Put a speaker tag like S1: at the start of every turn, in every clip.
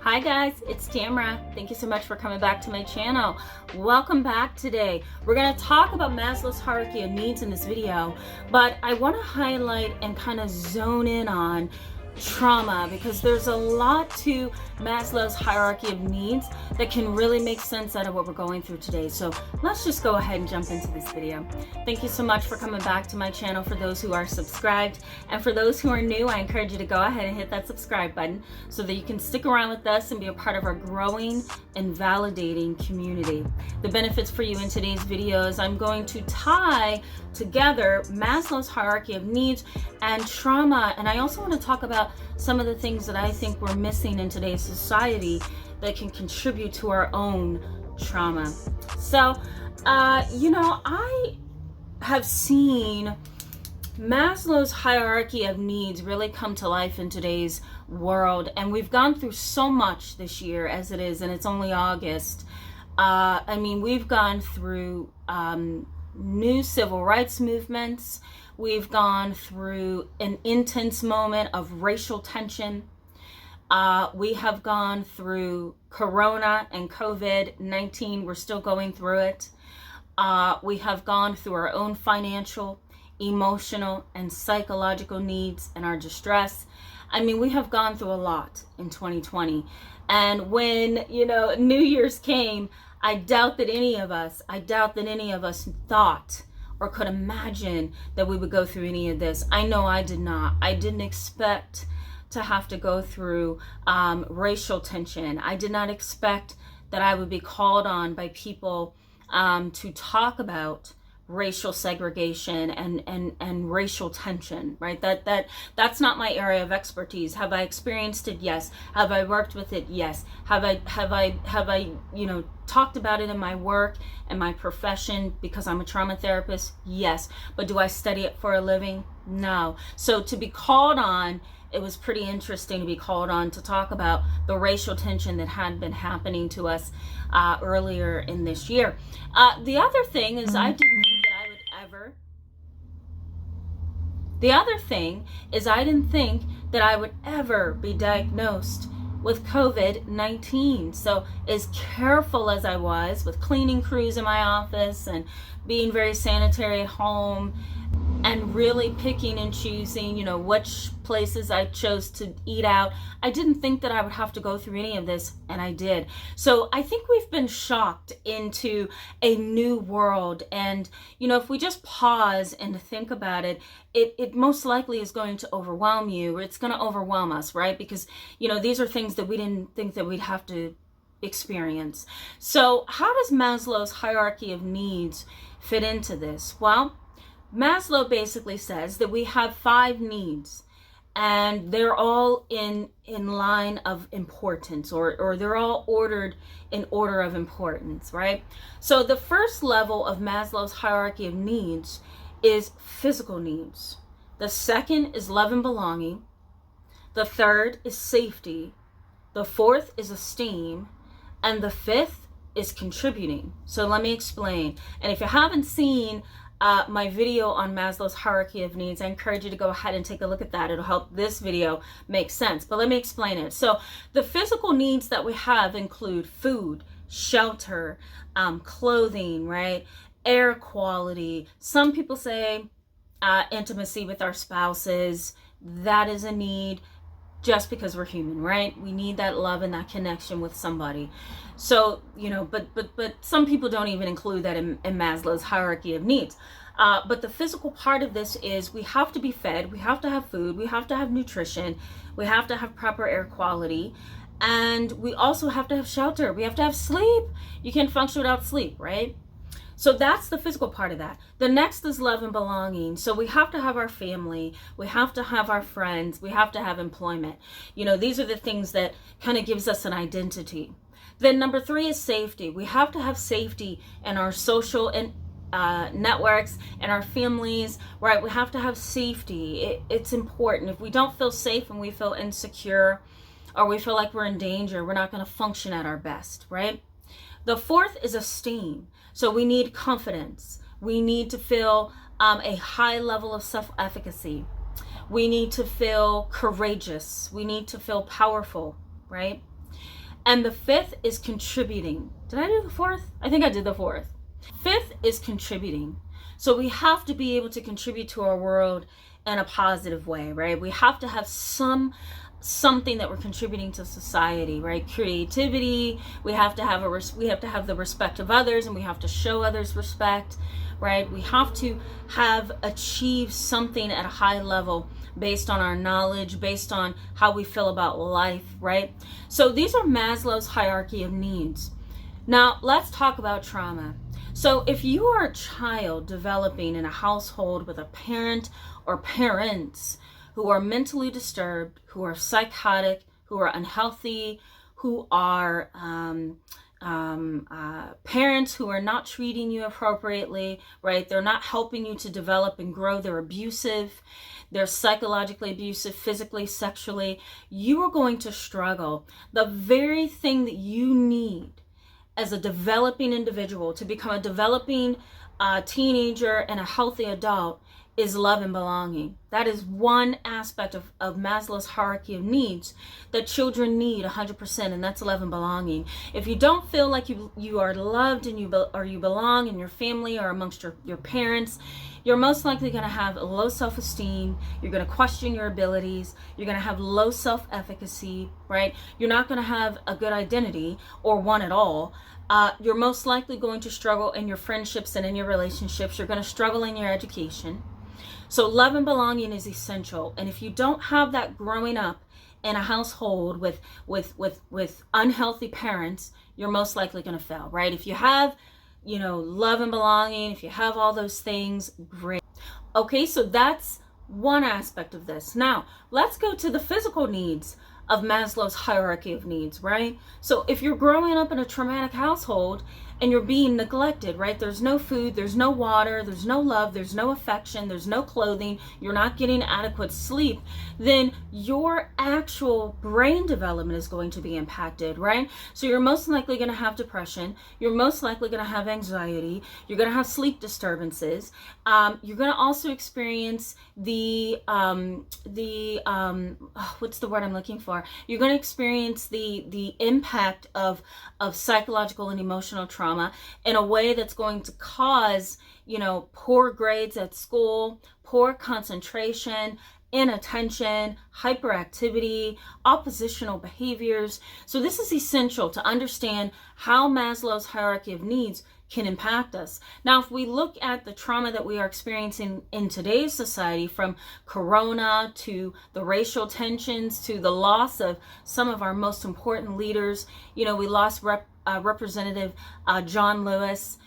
S1: Hi guys, it's Tamara. Thank you so much for coming back to my channel. Welcome back today. We're going to talk about Maslow's hierarchy of needs in this video, but I want to highlight and kind of zone in on trauma because there's a lot to Maslow's hierarchy of needs that can really make sense out of what we're going through today. So let's just go ahead and jump into this video. Thank you so much for coming back to my channel. For those who are subscribed and for those who are new, I encourage you to go ahead and hit that subscribe button so that you can stick around with us and be a part of our growing and validating community. The benefits for you in today's video is I'm going to tie together Maslow's hierarchy of needs and trauma, and I also want to talk about some of the things that I think we're missing in today's society that can contribute to our own trauma. So, I have seen Maslow's hierarchy of needs really come to life in today's world, and we've gone through so much this year as it is, and it's only August. We've gone through new civil rights movements. We've gone through an intense moment of racial tension. We have gone through Corona and COVID-19. We're still going through it. We have gone through our own financial, emotional, and psychological needs and our distress. We have gone through a lot in 2020. And when, New Year's came, I doubt that any of us thought or could imagine that we would go through any of this. I know I did not. I didn't expect to have to go through racial tension. I did not expect that I would be called on by people to talk about racial segregation and racial tension, right? That's not my area of expertise. Have I experienced it? Yes. Have I worked with it? Yes. Have I talked about it in my work and my profession because I'm a trauma therapist? Yes. But do I study it for a living? No. So to be called on, it was pretty interesting to be called on to talk about the racial tension that had been happening to us earlier in this year. The other thing is I didn't think that I would ever be diagnosed with COVID-19. So as careful as I was with cleaning crews in my office and being very sanitary at home and really picking and choosing, which places I chose to eat out, I didn't think that I would have to go through any of this, and I did. So I think we've been shocked into a new world, and if we just pause and think about it, it most likely is going to overwhelm you. It's going to overwhelm us, right? Because these are things that we didn't think that we'd have to experience. So how does Maslow's hierarchy of needs fit into this? Well, Maslow basically says that we have 5 needs, and they're all in line of importance, or they're all ordered in order of importance, right? So the first level of Maslow's hierarchy of needs is physical needs. The second is love and belonging. The third is safety. The fourth is esteem. And the fifth is contributing. So let me explain. And if you haven't seen my video on Maslow's hierarchy of needs, I encourage you to go ahead and take a look at that. It'll help this video make sense. But let me explain it. So the physical needs that we have include food, shelter, clothing, right? Air quality. Some people say intimacy with our spouses. That is a need just because we're human, right? We need that love and that connection with somebody. So, but some people don't even include that in Maslow's hierarchy of needs. But the physical part of this is we have to be fed, we have to have food, we have to have nutrition, we have to have proper air quality, and we also have to have shelter. We have to have sleep. You can't function without sleep, right? So that's the physical part of that. The next is love and belonging. So we have to have our family, we have to have our friends, we have to have employment. These are the things that kind of gives us an identity. Then number 3 is safety. We have to have safety in our social and networks and our families, right? We have to have safety. It's important. If we don't feel safe and we feel insecure or we feel like we're in danger, we're not going to function at our best, right? The fourth is esteem. So we need confidence. We need to feel a high level of self-efficacy. We need to feel courageous. We need to feel powerful, right? And the fifth is contributing. Did I do the fourth? I think I did the fourth. Fifth is contributing. So we have to be able to contribute to our world in a positive way, right? We have to have something that we're contributing to society, right? Creativity. We have to have the respect of others, and we have to show others respect, right? We have to have achieved something at a high level based on our knowledge, based on how we feel about life, right? So these are Maslow's hierarchy of needs. Now let's talk about trauma. So if you are a child developing in a household with a parent or parents who are mentally disturbed, who are psychotic, who are unhealthy, who are parents who are not treating you appropriately, right? They're not helping you to develop and grow. They're abusive. They're psychologically abusive, physically, sexually. You are going to struggle. The very thing that you need as a developing individual to become a developing teenager and a healthy adult is love and belonging. That is one aspect of Maslow's hierarchy of needs that children need 100%, and that's love and belonging. If you don't feel like you are loved and you belong in your family or amongst your parents, you're most likely going to have low self-esteem. You're going to question your abilities. You're going to have low self-efficacy, right? You're not going to have a good identity or one at all. You're most likely going to struggle in your friendships and in your relationships. You're going to struggle in your education. So love and belonging is essential. And if you don't have that growing up in a household with unhealthy parents, you're most likely going to fail, right? If you have, love and belonging, if you have all those things, great. Okay, so that's one aspect of this. Now, let's go to the physical needs of Maslow's hierarchy of needs, right? So if you're growing up in a traumatic household and you're being neglected, right? There's no food, there's no water, there's no love, there's no affection, there's no clothing, you're not getting adequate sleep, then your actual brain development is going to be impacted, right? So you're most likely going to have depression, you're most likely going to have anxiety, you're going to have sleep disturbances, you're going to also experience what's the word I'm looking for? You're going to experience the impact of psychological and emotional trauma in a way that's going to cause, poor grades at school, poor concentration, inattention, hyperactivity, oppositional behaviors. So this is essential to understand how Maslow's hierarchy of needs can impact us. Now, if we look at the trauma that we are experiencing in today's society, from Corona to the racial tensions to the loss of some of our most important leaders, we lost Representative John Lewis.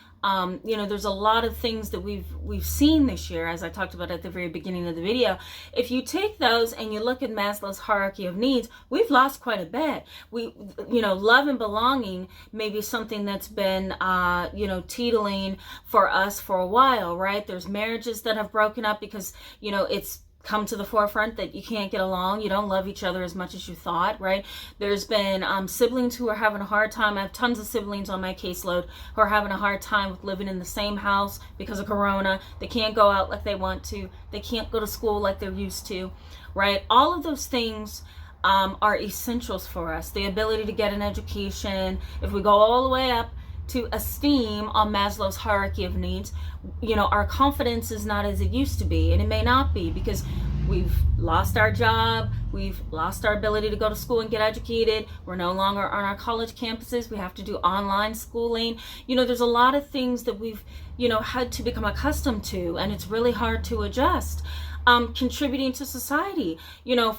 S1: There's a lot of things that we've seen this year, as I talked about at the very beginning of the video. If you take those and you look at Maslow's hierarchy of needs, we've lost quite a bit. Love and belonging may be something that's been, teetling for us for a while, right? There's marriages that have broken up because, it's come to the forefront that you can't get along, you don't love each other as much as you thought, right? There's been siblings who are having a hard time. I have tons of siblings on my caseload who are having a hard time with living in the same house because of Corona. They can't go out like they want to. They can't go to school like they're used to, right? All of those things are essentials for us. The ability to get an education. If we go all the way up to Esteem on Maslow's hierarchy of needs, our confidence is not as it used to be, and it may not be because we've lost our job, we've lost our ability to go to school and get educated, we're no longer on our college campuses, we have to do online schooling. There's a lot of things that we've had to become accustomed to, and it's really hard to adjust. Contributing to society.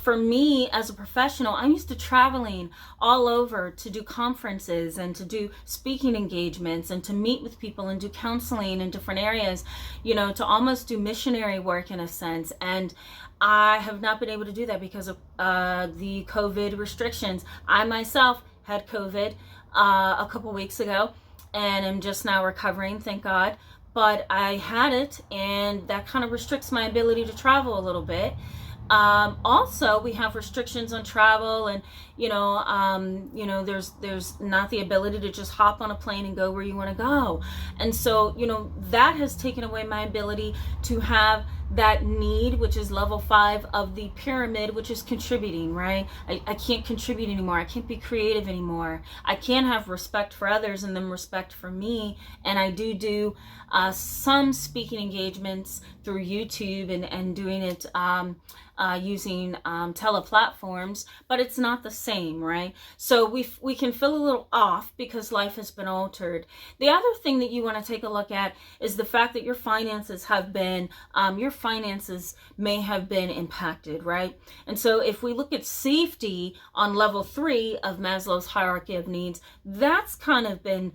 S1: For me as a professional, I'm used to traveling all over to do conferences and to do speaking engagements and to meet with people and do counseling in different areas, to almost do missionary work in a sense. And I have not been able to do that because of the COVID restrictions. I myself had COVID a couple weeks ago and am just now recovering, thank God. But I had it, and that kind of restricts my ability to travel a little bit. Also, we have restrictions on travel, and there's not the ability to just hop on a plane and go where you want to go. And so, that has taken away my ability to have that need, which is level 5 of the pyramid, which is contributing, right? I can't contribute anymore. I can't be creative anymore. I can't have respect for others and then respect for me. And I do some speaking engagements through YouTube and doing it using teleplatforms, but it's not the same, right? So we can feel a little off because life has been altered. The other thing that you want to take a look at is the fact that your finances may have been impacted, right? And so if we look at safety on level 3 of Maslow's hierarchy of needs, that's kind of been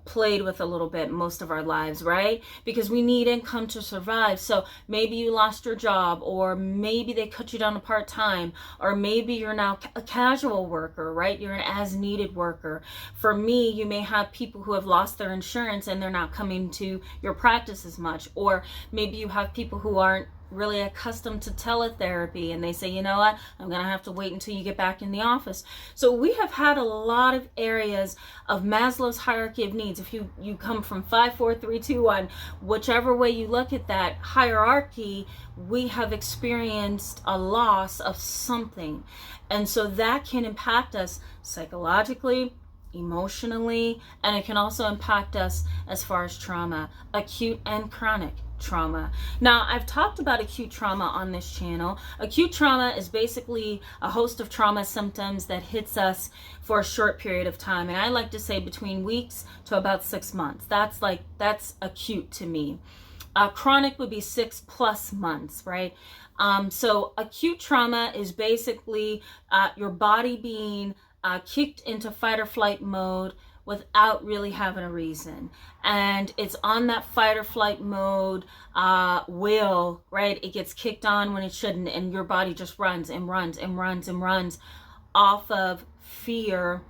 S1: played with a little bit most of our lives, right? Because we need income to survive. So maybe you lost your job, or maybe they cut you down to part-time, or maybe you're now a casual worker, right? You're an as-needed worker. For me, you may have people who have lost their insurance and they're not coming to your practice as much, or maybe you have people who aren't really accustomed to teletherapy and they say, you know what, I'm gonna have to wait until you get back in the office. So we have had a lot of areas of Maslow's hierarchy of needs. If you come from 5, 4, 3, 2, 1, whichever way you look at that hierarchy, we have experienced a loss of something, and so that can impact us psychologically, emotionally, and it can also impact us as far as trauma, acute and chronic trauma. Now, I've talked about acute trauma on this channel. Acute trauma is basically a host of trauma symptoms that hits us for a short period of time, and I like to say between weeks to about 6 months. That's acute to me. Chronic would be 6+ months, right? So acute trauma is basically your body being kicked into fight or flight mode without really having a reason. And it's on that fight or flight mode will, right? It gets kicked on when it shouldn't, and your body just runs and runs and runs and runs off of fear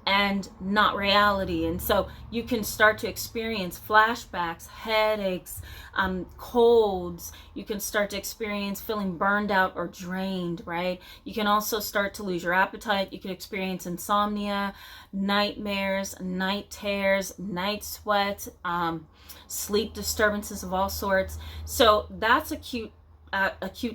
S1: and not reality. And so you can start to experience flashbacks, headaches, colds. You can start to experience feeling burned out or drained, right? You can also start to lose your appetite. You can experience insomnia, nightmares, night terrors, night sweats, sleep disturbances of all sorts. So that's acute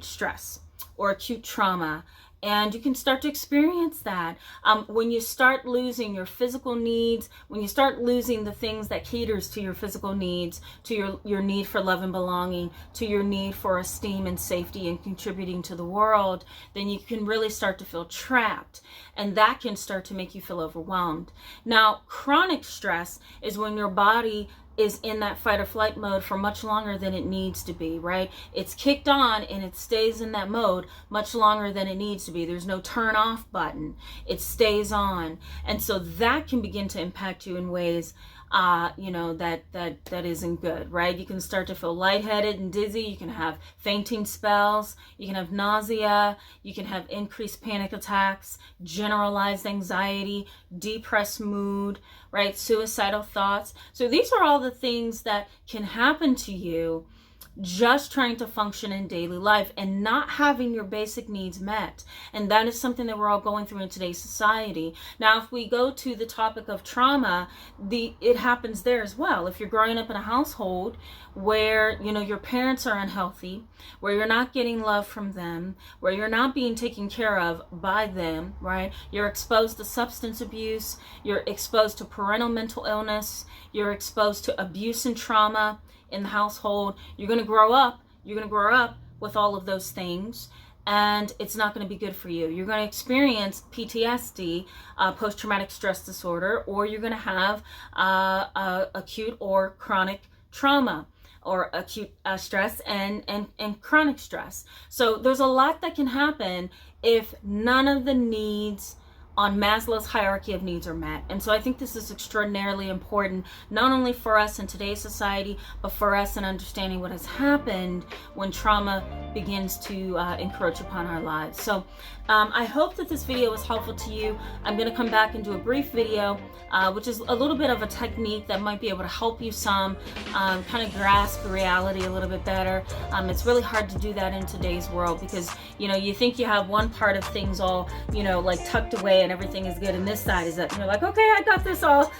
S1: stress or acute trauma. And you can start to experience that when you start losing your physical needs, when you start losing the things that caters to your physical needs, to your need for love and belonging, to your need for esteem and safety and contributing to the world, then you can really start to feel trapped. And that can start to make you feel overwhelmed. Now, chronic stress is when your body is in that fight or flight mode for much longer than it needs to be, right? It's kicked on and it stays in that mode much longer than it needs to be. There's no turn off button. It stays on. And so that can begin to impact you in ways that isn't good, right? You can start to feel lightheaded and dizzy. You can have fainting spells. You can have nausea. You can have increased panic attacks, generalized anxiety, depressed mood, right? Suicidal thoughts. So these are all the things that can happen to you just trying to function in daily life and not having your basic needs met. And that is something that we're all going through in today's society. Now, if we go to the topic of trauma, it happens there as well. If you're growing up in a household where, your parents are unhealthy, where you're not getting love from them, where you're not being taken care of by them, right? You're exposed to substance abuse, you're exposed to parental mental illness, you're exposed to abuse and trauma in the household. You're going to grow up with all of those things, and it's not going to be good for you. You're going to experience PTSD, post-traumatic stress disorder, or you're going to have acute or chronic trauma, or acute stress and chronic stress. So there's a lot that can happen if none of the needs on Maslow's hierarchy of needs are met. And so I think this is extraordinarily important, not only for us in today's society, but for us in understanding what has happened when trauma begins to encroach upon our lives. So I hope that this video was helpful to you. I'm going to come back and do a brief video, which is a little bit of a technique that might be able to help you kind of grasp the reality a little bit better. It's really hard to do that in today's world because, you think you have one part of things all, like tucked away and everything is good, and this side is that, like, okay, I got this all,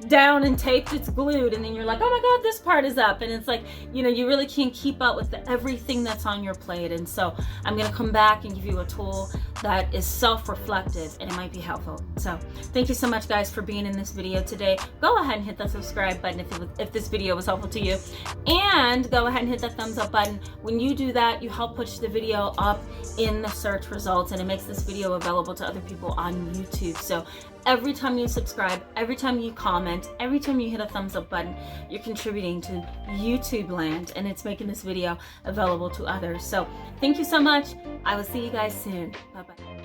S1: down and taped, it's glued, and then you're like, oh my god, this part is up, and it's like, you know, you really can't keep up with everything that's on your plate. And so I'm going to come back and give you a tool that is self-reflective, and it might be helpful. So thank you so much, guys, for being in this video today. Go ahead and hit that subscribe button if this video was helpful to you, and go ahead and hit that thumbs up button. When you do that, you help push the video up in the search results, and it makes this video available to other people on YouTube. So every time you subscribe, every time you comment, every time you hit a thumbs up button, you're contributing to YouTube land, and it's making this video available to others. So thank you so much. I will see you guys soon. Bye-bye.